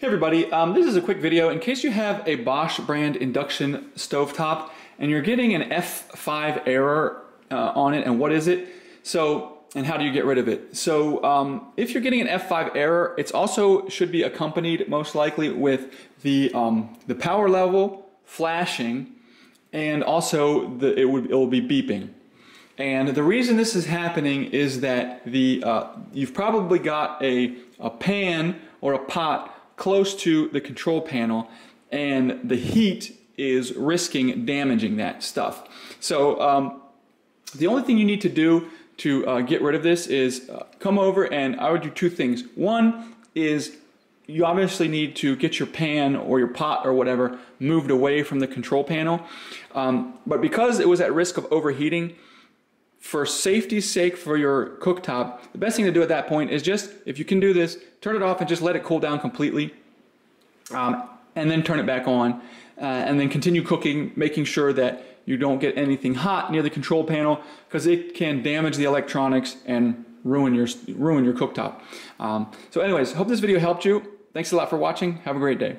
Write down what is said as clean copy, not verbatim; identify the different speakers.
Speaker 1: Hey everybody, this is a quick video in case you have a Bosch brand induction stovetop and you're getting an F5 error on it, and what is it? And how do you get rid of it? If you're getting an F5 error, it's also should be accompanied most likely with the power level flashing, and also it will be beeping. And the reason this is happening is that you've probably got a pan or a pot close to the control panel, and the heat is risking damaging that stuff. So the only thing you need to do to get rid of this is come over, and I would do two things. One is you obviously need to get your pan or your pot or whatever moved away from the control panel. But because it was at risk of overheating, for safety's sake for your cooktop, the best thing to do at that point is just, if you can do this, turn it off and just let it cool down completely, and then turn it back on, and then continue cooking, making sure that you don't get anything hot near the control panel, because it can damage the electronics and ruin your cooktop. So anyways, hope this video helped you. Thanks a lot for watching. Have a great day.